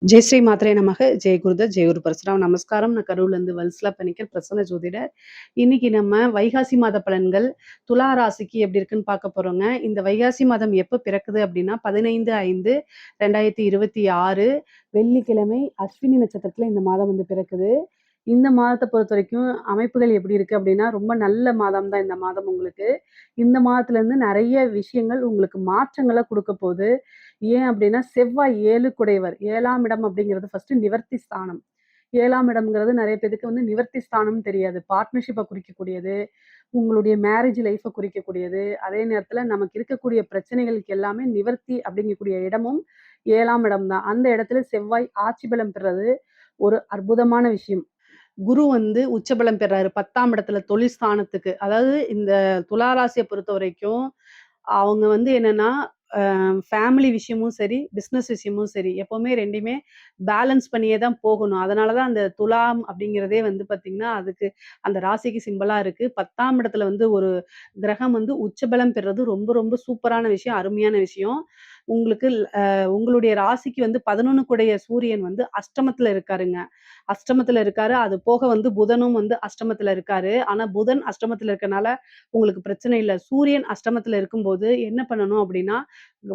ஜெய் ஸ்ரீ மாத்ரே நமக. ஜெய் குருதத், ஜெய் குரு பரசுராம். நமஸ்காரம். நான் கரூர்லேருந்து வல்சலா பணிக்கர், பிரசன்ன ஜோதிடர். இன்னைக்கு நம்ம வைகாசி மாத பலன்கள் துலா ராசிக்கு எப்படி இருக்குன்னு பார்க்க போறோங்க. இந்த வைகாசி மாதம் எப்ப பிறக்குது அப்படின்னா 15/5/2026 வெள்ளிக்கிழமை அஸ்வினி நட்சத்திரத்துல இந்த மாதம் வந்து பிறக்குது. இந்த மாதத்தை பொறுத்த வரைக்கும் அமைப்புகள் எப்படி இருக்கு அப்படின்னா ரொம்ப நல்ல மாதம் தான் இந்த மாதம் உங்களுக்கு. இந்த மாதத்துல இருந்து நிறைய விஷயங்கள் உங்களுக்கு மாற்றங்களை கொடுக்க போகுது. ஏன் அப்படின்னா செவ்வாய் 7 குடையவர். 7ஆம் இடம் அப்படிங்கிறது ஃபர்ஸ்ட் நிவர்த்தி ஸ்தானம். 7ஆம் இடம்ங்கிறது நிறைய பேருக்கு வந்து நிவர்த்தி ஸ்தானம் தெரியாது. பார்ட்னர்ஷிப்பை குறிக்கக்கூடியது, உங்களுடைய மேரேஜ் லைஃப்பை குறிக்கக்கூடியது. அதே நேரத்துல நமக்கு இருக்கக்கூடிய பிரச்சனைகளுக்கு எல்லாமே நிவர்த்தி அப்படிங்கக்கூடிய இடமும் 7ஆம் இடம் தான். அந்த இடத்துல செவ்வாய் ஆட்சி பலம் பெறது ஒரு அற்புதமான விஷயம். குரு வந்து உச்சபலம் பெறாரு 10ஆம் இடத்துல தொழில் ஸ்தானத்துக்கு. அதாவது இந்த துலா ராசியை பொறுத்த வரைக்கும் அவங்க வந்து என்னன்னா ஃபேமிலி விஷயமும் சரி, பிஸ்னஸ் விஷயமும் சரி, எப்பவுமே 2யுமே பேலன்ஸ் பண்ணியே தான் போகணும். அதனால தான் அந்த துலாம் அப்படிங்கிறதே வந்து பார்த்தீங்கன்னா, அதுக்கு அந்த ராசிக்கு சிம்பலா இருக்கு. 10ஆம் இடத்துல வந்து ஒரு கிரகம் வந்து உச்சபலம் பெறுறது ரொம்ப ரொம்ப சூப்பரான விஷயம், அருமையான விஷயம். உங்களுக்கு உங்களுடைய ராசிக்கு வந்து 11 கூடைய சூரியன் வந்து அஷ்டமத்துல இருக்காருங்க. அஷ்டமத்துல இருக்காரு. அது போக வந்து புதனும் வந்து அஷ்டமத்துல இருக்காரு. ஆனா புதன் அஷ்டமத்துல இருக்கனால உங்களுக்கு பிரச்சனை இல்ல. சூரியன் அஷ்டமத்துல இருக்கும்போது என்ன பண்ணணும் அப்படின்னா,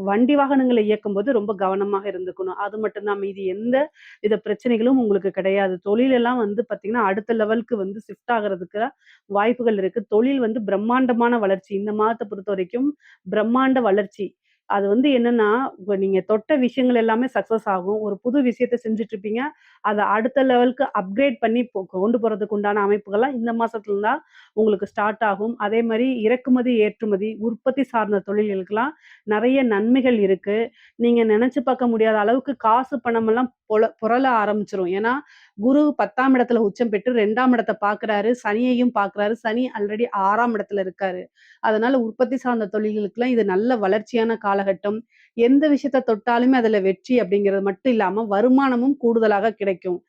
வண்டி வாகனங்கள இயக்கும்போது ரொம்ப கவனமாக இருந்துக்கணும். அது மட்டும் தான். மீதி எந்த வித பிரச்சனைகளும் உங்களுக்கு கிடையாது. தொழில் எல்லாம் வந்து பார்த்தீங்கன்னா, அடுத்த லெவலுக்கு வந்து ஷிஃப்ட் ஆகுறதுக்கு வாய்ப்புகள் இருக்கு. தொழில் வந்து பிரம்மாண்டமான வளர்ச்சி. இந்த மாதத்த பொறுத்தவரைக்கும் பிரம்மாண்ட வளர்ச்சி. அது வந்து என்னன்னா, நீங்க தொட்ட விஷயங்கள் எல்லாமே சக்சஸ் ஆகும். ஒரு புது விஷயத்த செஞ்சுட்டு இருப்பீங்க. அத அடுத்த லெவலுக்கு அப்கிரேட் பண்ணி கொண்டு போறதுக்கு உண்டான அமைப்புகள்லாம் இந்த மாசத்துல தான் உங்களுக்கு ஸ்டார்ட் ஆகும். அதே மாரி இறக்குமதி, ஏற்றுமதி, உற்பத்தி சார்ந்த தொழில்களுக்கெல்லாம் நெறைய நன்மைகள் இருக்கு. நீங்க நெனச்சு பார்க்க முடியாத அளவுக்கு காசு, பணமெல்லாம் புரள ஆரம்பிச்சுரும். ஏன்னா, குரு 10ஆம் இடத்துல உச்சம் பெற்று 2ஆம் இடத்த பார்க்குறாரு. சனியையும் பார்க்குறாரு. சனி ஆல்ரெடி 6ஆம் இடத்துல இருக்காரு. அதனால உற்பத்தி சார்ந்த தொழில்களுக்கெல்லாம் இது நல்ல வளர்ச்சியான காலகட்டம். எந்த விஷயத்த தொட்டாலுமே அதுல வெற்றி அப்படிங்கிறது மட்டும் இல்லாம, வருமானமும் கூடுதலாக கிடைக்கும்.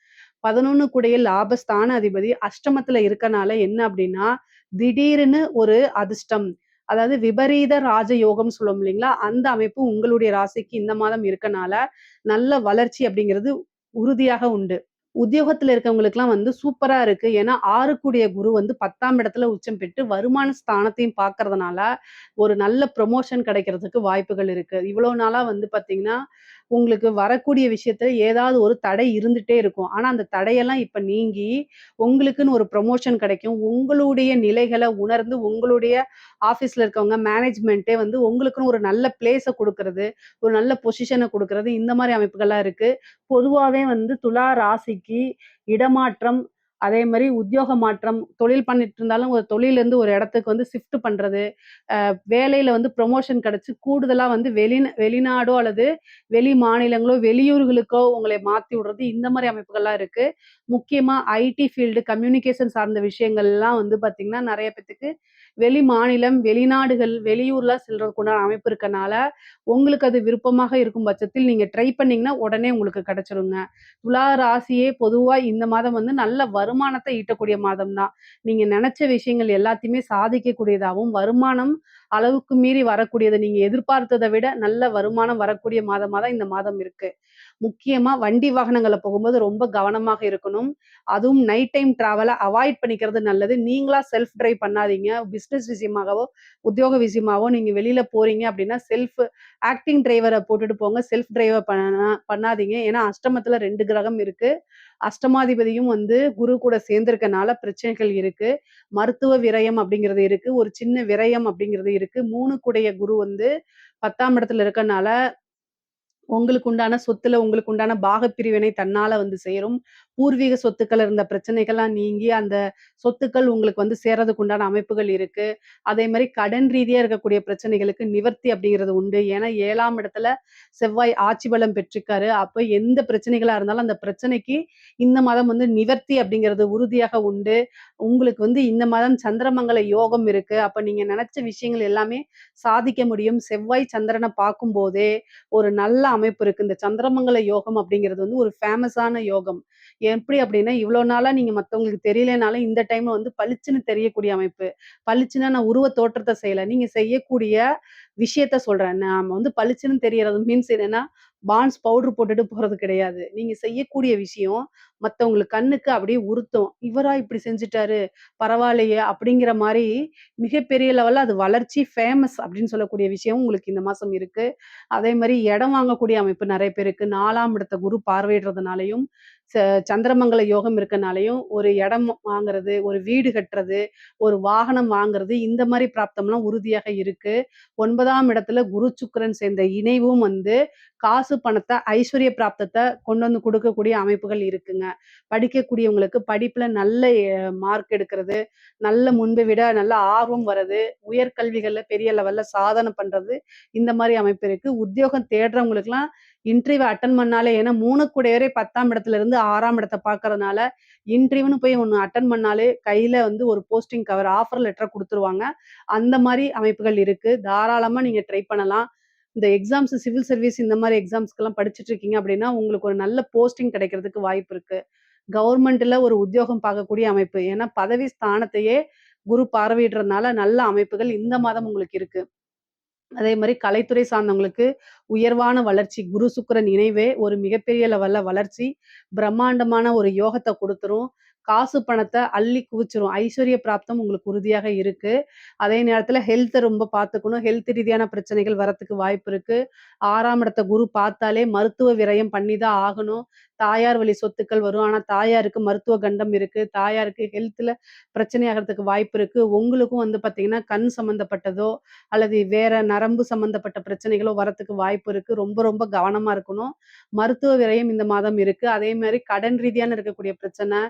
11 கூடைய லாபஸ்தான அதிபதி அஷ்டமத்துல இருக்கனால என்ன அப்படின்னா, திடீர்னு ஒரு அதிர்ஷ்டம். அதாவது விபரீத ராஜயோகம் சொல்லுவோம் இல்லைங்களா? அந்த அமைப்பு உங்களுடைய ராசிக்கு இந்த மாதம் இருக்கனால, நல்ல வளர்ச்சி அப்படிங்கிறது உறுதியாக உண்டு. உத்தியோகத்துல இருக்கவங்களுக்குலாம் வந்து சூப்பரா இருக்கு. ஏன்னா 6 கூடிய குரு வந்து 10ஆம் இடத்துல உச்சம் பெற்று வருமான ஸ்தானத்தையும் பார்க்கறதுனால, ஒரு நல்ல ப்ரமோஷன் கிடைக்கிறதுக்கு வாய்ப்புகள் இருக்கு. இவ்வளோ நாளா வந்து பார்த்தீங்கன்னா, உங்களுக்கு வரக்கூடிய விஷயத்துல ஏதாவது ஒரு தடை இருந்துட்டே இருக்கும். ஆனா அந்த தடையெல்லாம் இப்ப நீங்கி, உங்களுக்குன்னு ஒரு ப்ரமோஷன் கிடைக்கும். உங்களுடைய நிலைகள உணர்ந்து, உங்களுடைய ஆஃபீஸ்ல இருக்கவங்க மேனேஜ்மென்ட்டே வந்து உங்களுக்குன்னு ஒரு நல்ல பிளேஸ குடுக்குறது, ஒரு நல்ல பொசிஷன குடுக்குறது, இந்த மாரி அமைப்புகள்லாம் இருக்கு. பொதுவாவே வந்து துலா ராசிக்கு இடமாற்றம், அதே மாரி உத்தியோக மாற்றம், தொழில் பண்ணிட்டு இருந்தாலும் ஒரு தொழில்லேருந்து ஒரு இடத்துக்கு வந்து ஷிஃப்ட் பண்றது, வேலையில வந்து ப்ரமோஷன் கிடைச்சு கூடுதலா வந்து வெளிநாடோ அல்லது வெளி மாநிலங்களோ, வெளியூர்களுக்கோ உங்களை மாத்தி விடுறது, இந்த மாரி அமைப்புகள்லாம் இருக்கு. முக்கியமா ஐடி ஃபீல்டு, கம்யூனிகேஷன் சார்ந்த விஷயங்கள்லாம் வந்து பார்த்தீங்கன்னா, நெறைய பேத்துக்கு வெளி மாநிலம், வெளிநாடுகள், வெளியூர்லாம் செல்றதுக்கு உண்டான அமைப்பு இருக்கனால, உங்களுக்கு அது விருப்பமாக இருக்கும் பட்சத்தில் நீங்க ட்ரை பண்ணீங்கன்னா, உடனே உங்களுக்கு கிடைச்சிருங்க. துலா ராசியே பொதுவா இந்த மாதம் வந்து நல்ல வருமானத்த ஈட்டக்கூடிய மாதம் தான். நீங்க நெனச்ச விஷயங்கள் எல்லாத்தையுமே சாதிக்கக்கூடியதாவும், வருமானம் அளவுக்கு மீறி வரக்கூடியது. நீங்க எதிர்பார்த்தத விட நல்ல வருமானம் வரக்கூடிய மாதமா தான் இந்த மாதம் இருக்கு. முக்கியமா வண்டி வாகனங்கள்ல போகும்போது ரொம்ப கவனமாக இருக்கணும். அதுவும் நைட் டைம் டிராவல அவாய்ட் பண்ணிக்கிறது நல்லது. நீங்களா செல்ஃப் டிரைவ் பண்ணாதீங்க. பிசினஸ் விஷயமாகவோ, உத்தியோக விஷயமாவோ நீங்க வெளியில போறீங்க அப்படின்னா, ஆக்டிங் டிரைவர போட்டுட்டு போங்க. செல்ஃப் டிரைவ பண்ணாதீங்க. ஏன்னா அஷ்டமத்துல 2 கிரகம் இருக்கு. அஷ்டமாதிபதியும் வந்து குரு கூட சேர்ந்திருக்கனால பிரச்சனைகள் இருக்கு. மருத்துவ விரயம் அப்படிங்கிறது இருக்கு. ஒரு சின்ன விரயம் அப்படிங்கிறது இருக்கு. 3 கூடைய குரு வந்து 10ஆம் இடத்துல இருக்கனால உங்களுக்கு உண்டான சொத்துல உங்களுக்கு உண்டான பாகப்பிரிவினை தன்னால வந்து சேரும். பூர்வீக சொத்துக்கள் இருந்த பிரச்சனைகள்லாம் நீங்கி, அந்த சொத்துக்கள் உங்களுக்கு வந்து சேர்றதுக்கு உண்டான அமைப்புகள் இருக்கு. அதே மாரி கடன் ரீதியா இருக்கக்கூடிய பிரச்சனைகளுக்கு நிவர்த்தி அப்படிங்கிறது உண்டு. ஏன்னா 7ஆம் இடத்துல செவ்வாய் ஆட்சி பலம் பெற்றிருக்காரு. அப்ப எந்த பிரச்சனைகளா இருந்தாலும் அந்த பிரச்சனைக்கு இந்த மாதம் வந்து நிவர்த்தி அப்படிங்கிறது உறுதியாக உண்டு. உங்களுக்கு வந்து இந்த மாதம் சந்திரமங்கல யோகம் இருக்கு. அப்ப நீங்க நெனச்ச விஷயங்கள் எல்லாமே சாதிக்க முடியும். செவ்வாய் சந்திரன பார்க்கும்போதே ஒரு நல்ல அமைப்பு இருக்கு. இந்த சந்திரமங்கல யோகம் அப்படிங்கிறது வந்து ஒரு ஃபேமஸான யோகம். எப்படி அப்படின்னா, இவ்வளோ நாளா நீங்க மத்தவங்களுக்கு தெரியலனாலும் இந்த டைம்ல வந்து பளிச்சுன்னு தெரியக்கூடிய அமைப்பு. பளிச்சுன்னா நான் உருவ தோற்றத்த செய்யல. நீங்க செய்யக்கூடிய விஷயத்த சொல்றேன். நாம வந்து பளிச்சுன்னு தெரியறது மீன்ஸ் என்னன்னா, பாண்ட்ஸ் பவுடர் போட்டுட்டு போறது கிடையாது. நீங்க செய்யக்கூடிய விஷயம் மத்தவங்களுக்கு கண்ணுக்கு அப்படியே உறுத்தும். "இவரா இப்படி செஞ்சுட்டாரு, பரவாயில்லையே!" அப்படிங்கிற மாரி மிகப்பெரிய லெவல்ல அது வளர்ச்சி, ஃபேமஸ் அப்படின்னு சொல்லக்கூடிய விஷயம் உங்களுக்கு இந்த மாசம் இருக்கு. அதே மாரி இடம் வாங்கக்கூடிய அமைப்பு நெறைய பேருக்கு 4ஆம் இடத்த குரு பார்வையிடுறதுனாலயும், ச சந்திரமங்கல யோகம் இருக்கனாலயும், ஒரு இடம் வாங்குறது, ஒரு வீடு கட்டுறது, ஒரு வாகனம் வாங்குறது, இந்த மாரி பிராப்தம்லாம் உறுதியாக இருக்கு. 9ஆம் இடத்துல குரு, சுக்கிரன் சேர்ந்த இணைவும் வந்து காசு, பணத்த, ஐஸ்வர்ய பிராப்தத்த கொண்டு வந்து குடுக்கக்கூடிய அமைப்புகள் இருக்குங்க. படிக்கக்கூடியவங்களுக்கு படிப்புல நல்ல மார்க் எடுக்கிறது, நல்ல முன்பை விட நல்ல ஆர்வம் வர்றது, உயர்கல்விகள்ல பெரிய லெவல்ல சாதனை பண்றது, இந்த மாரி அமைப்பு இருக்கு. உத்தியோகம் தேடுறவங்களுக்குலாம் இன்டர்வியூ அட்டெண்ட் பண்ணாலே ஏன்னா 3 கூடையவரே 10ஆம் இடத்துல இருந்து 6ஆம் இடத்த பார்க்கறதுனால, இன்டர்வியூன்னு போய் ஒண்ணு அட்டெண்ட் பண்ணாலே கையில வந்து ஒரு போஸ்டிங் கவர் ஆஃபர் லெட்டர குடுத்துருவாங்க. அந்த மாரி அமைப்புகள் இருக்கு. தாராளமா நீங்க ட்ரை பண்ணலாம். இந்த எக்ஸாம்ஸ் சிவில் சர்வீஸ் இந்த மாரி எக்ஸாம்ஸ்க்குலாம் படிச்சுட்டு இருக்கீங்க அப்படின்னா, உங்களுக்கு ஒரு நல்ல போஸ்டிங் கிடைக்கிறதுக்கு வாய்ப்பு இருக்கு. கவர்மெண்ட்ல ஒரு உத்தியோகம் பார்க்கக்கூடிய அமைப்பு. ஏன்னா பதவி ஸ்தானத்தையே குரு பார்வையிடுறதுனால நல்ல அமைப்புகள் இந்த மாதம் உங்களுக்கு இருக்கு. அதே மாரி கலைத்துறை சார்ந்தவங்களுக்கு உயர்வான வளர்ச்சி. குரு, சுக்கிரன் இணைவே ஒரு மிகப்பெரிய லெவல்ல வளர்ச்சி, பிரம்மாண்டமான ஒரு யோகத்த குடுத்துரும். காசு பணத்த அள்ளி குவிச்சிரும். ஐஸ்வர்ய பிராப்தம் உங்களுக்கு உறுதியாக இருக்கு. அதே நேரத்தில ஹெல்த்த ரொம்ப பார்த்துக்கணும். ஹெல்த் ரீதியான பிரச்சனைகள் வரத்துக்கு வாய்ப்பு இருக்கு. 6ஆம் இடத்த குரு பார்த்தாலே மருத்துவ விரயம் பண்ணி தான் ஆகணும். தாயார் வழி சொத்துக்கள் வரும். ஆனா தாயாருக்கு மருத்துவ கண்டம் இருக்கு. தாயாருக்கு ஹெல்த்ல பிரச்சனை ஆகறதுக்கு வாய்ப்பு இருக்கு. உங்களுக்கும் வந்து பார்த்தீங்கன்னா, கண் சம்மந்தப்பட்டதோ, அல்லது வேற நரம்பு சம்மந்தப்பட்ட பிரச்சனைகளோ வரத்துக்கு வாய்ப்பு இருக்கு. ரொம்ப ரொம்ப கவனமா இருக்கணும். மருத்துவ விரயம் இந்த மாதம் இருக்கு. அதே மாரி கடன் ரீதியான இருக்கக்கூடிய பிரச்சனை,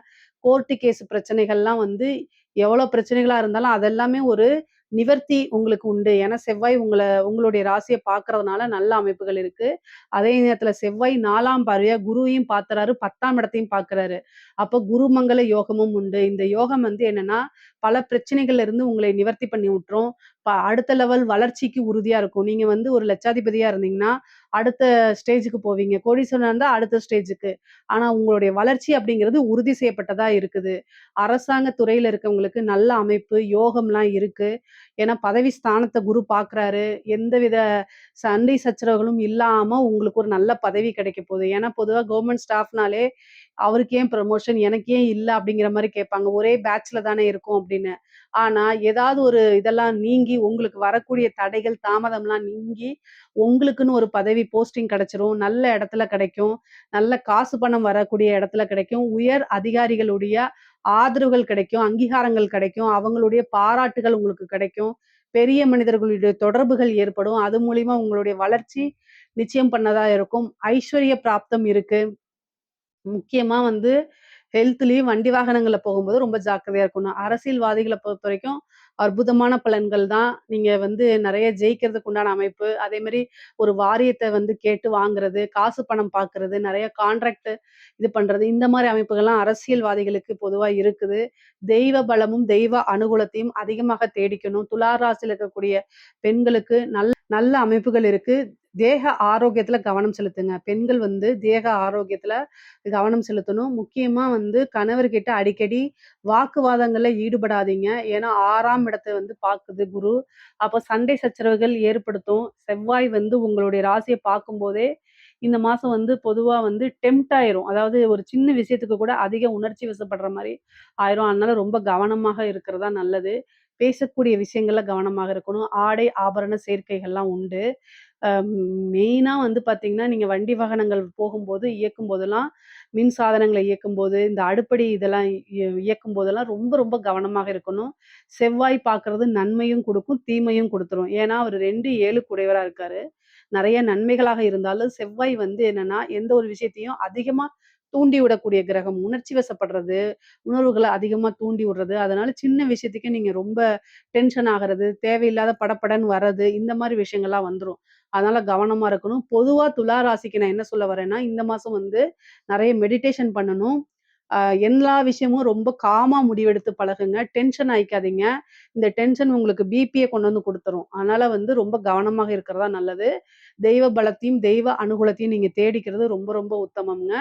கோர்ட்டு கேஸ் பிரச்சனைகள்லாம் வந்து எவ்வளோ பிரச்சனைகளா இருந்தாலும் அதெல்லாமே ஒரு நிவர்த்தி உங்களுக்கு உண்டு. ஏன்னா செவ்வாய் உங்களுடைய ராசிய பார்க்கறதுனால நல்ல அமைப்புகள் இருக்கு. அதே நேரத்தில செவ்வாய் 4ஆம் பார்வையா குருவையும் பார்த்துறாரு, 10ஆம் இடத்தையும் பார்க்குறாரு. அப்போ குருமங்கள யோகமும் உண்டு. இந்த யோகம் வந்து என்னன்னா, பல பிரச்சனைகள்ல இருந்து உங்களை நிவர்த்தி பண்ணி விட்டுரும். அடுத்த லெவல் வளர்ச்சிக்கு உறுதியா இருக்கும். நீங்க வந்து ஒரு லட்சாதிபதியா இருந்தீங்கன்னா, அடுத்த ஸ்டேஜுக்கு போவீங்க. கோடீஸ்வரனா இருந்தா அடுத்த ஸ்டேஜுக்கு. ஆனா உங்களுடைய வளர்ச்சி அப்படிங்கிறது உறுதி செய்யப்பட்டதா இருக்குது. அரசாங்க துறையில இருக்கவங்களுக்கு நல்ல அமைப்பு, யோகம்லாம் இருக்கு. ஏன்னா பதவி ஸ்தானத்த குரு பார்க்குறாரு. எந்தவித சண்டை சச்சரவுகளும் இல்லாம உங்களுக்கு ஒரு நல்ல பதவி கிடைக்க போகுது. ஏன்னா பொதுவா கவர்மெண்ட் ஸ்டாஃப்னாலே, "அவருக்கு ஏன் ப்ரமோஷன்? எனக்கு ஏன் இல்ல?" அப்படிங்கிற மாரி கேட்பாங்க. ஒரே பேட்ச்ல தானே இருக்கோம் அப்படின்னு. ஆனா ஏதாவது ஒரு இதெல்லாம் நீங்கி உங்களுக்கு வரக்கூடிய தடைகள், தாமதம்லாம் நீங்கி, உங்களுக்குன்னு ஒரு பதவி போஸ்டிங் கிடைச்சிரும். நல்ல இடத்துல கிடைக்கும். நல்ல காசு பணம் வரக்கூடிய இடத்துல கிடைக்கும். உயர் அதிகாரிகளுடைய ஆதரவுகள் கிடைக்கும். அங்கீகாரங்கள் கிடைக்கும். அவங்களுடைய பாராட்டுகள் உங்களுக்கு கிடைக்கும். பெரிய மனிதர்களுடைய தொடர்புகள் ஏற்படும். அது மூலியமா உங்களுடைய வளர்ச்சி நிச்சயம் பண்ணதா இருக்கும். ஐஸ்வர்ய பிராப்தம் இருக்கு. முக்கியமா வந்து ஹெல்த்லயும் வண்டி வாகனங்கள்ல போகும்போது ரொம்ப ஜாக்கிரதையா இருக்கணும். அரசியல்வாதிகள பொறுத்தவரைக்கும் அற்புதமான பலன்கள் தான். நீங்க வந்து நெறைய ஜெயிக்கிறதுக்கு உண்டான அமைப்பு. அதேமாரி ஒரு வாரியத்த வந்து கேட்டு வாங்குறது, காசு பணம் பார்க்கறது, நெறைய கான்ட்ராக்ட் இது பண்றது, இந்த மாரி அமைப்புகள்லாம் அரசியல்வாதிகளுக்கு பொதுவா இருக்குது. தெய்வ பலமும், தெய்வ அனுகூலத்தையும் அதிகமாக தேடிக்கணும். துலா ராசியில இருக்கக்கூடிய பெண்களுக்கு நல்ல அமைப்புகள் இருக்கு. தேக ஆரோக்கியத்துல கவனம் செலுத்துங்க. பெண்கள் வந்து தேக ஆரோக்கியத்துல கவனம் செலுத்தணும். முக்கியமா வந்து கணவர்கிட்ட அடிக்கடி வாக்குவாதங்கள்ல ஈடுபடாதீங்க. ஏன்னா 6ஆம் இடத்த வந்து பாக்குது குரு. அப்ப சண்டை சச்சரவுகள் ஏற்படுத்தும். செவ்வாய் வந்து உங்களுடைய ராசிய பார்க்கும்போதே, இந்த மாசம் வந்து பொதுவா வந்து டெம்ப்ட் ஆயிரும். அதாவது ஒரு சின்ன விஷயத்துக்கு கூட அதிக உணர்ச்சி வசப்படுற மாரி ஆயிரும். அதனால ரொம்ப கவனமாக இருக்கிறது தான் நல்லது. பேசக்கூடிய விஷயங்கள்ல கவனமாக இருக்கணும். ஆடை, ஆபரண சேர்க்கைகள்லாம் உண்டு. அ மெயினா வந்து பார்த்தீங்கன்னா, நீங்க வண்டி வாகனங்கள் போகும்போது, இயக்கும்போதெல்லாம் மின் சாதனங்கள இயக்கும்போது, இந்த அடுப்படி இதெல்லாம் இயக்கும்போதெல்லாம் ரொம்ப ரொம்ப கவனமாக இருக்கணும். செவ்வாய் பார்க்கறது நன்மையும் குடுக்கும், தீமையும் குடுத்துரும். ஏன்னா, அவரு 2, 7 உடையவரா இருக்காரு. நெறைய நன்மைகளாக இருந்தாலும், செவ்வாய் வந்து என்னன்னா, எந்த ஒரு விஷயத்தையும் அதிகமா தூண்டி விடக்கூடிய கிரகம். உணர்ச்சி வசப்படுறது, உணர்வுகள அதிகமா தூண்டி விடுறது. அதனால சின்ன விஷயத்துக்கே நீங்க ரொம்ப டென்ஷன் ஆகுறது, தேவையில்லாத படபடன்னு வர்றது, இந்த மாரி விஷயங்கள்லாம் வந்துரும். அதனால கவனமா இருக்கணும். பொதுவா துலா ராசிக்கு நான் என்ன சொல்ல வரேன்னா, இந்த மாசம் வந்து நெறைய மெடிடேஷன் பண்ணணும். அ எல்லா விஷயமும் ரொம்ப காமா முடிவெடுத்து பழகுங்க. டென்ஷன் ஆயிக்காதீங்க. இந்த டென்ஷன் உங்களுக்கு பிபிய கொண்டு வந்து குடுத்துரும். அதனால வந்து ரொம்ப கவனமாக இருக்கிறது தான் நல்லது. தெய்வ பலத்தையும், தெய்வ அனுகூலத்தையும் நீங்க தேடிக்கிறது ரொம்ப ரொம்ப உத்தமம்ங்க.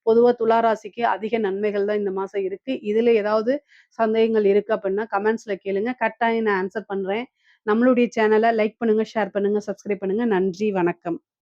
பொதுவா துலா ராசிக்கு அதிக நன்மைகள் தான் இந்த மாசம் இருக்கு. இதுல ஏதாவது சந்தேகங்கள் இருக்கு அப்டின்னா கமெண்ட்ஸ்ல கேளுங்க. கட்டாயம் நான் ஆன்சர் பண்றேன். நம்மளுடைய சேனல லைக் பண்ணுங்க, ஷேர் பண்ணுங்க, சப்ஸ்கிரைப் பண்ணுங்க. நன்றி, வணக்கம்.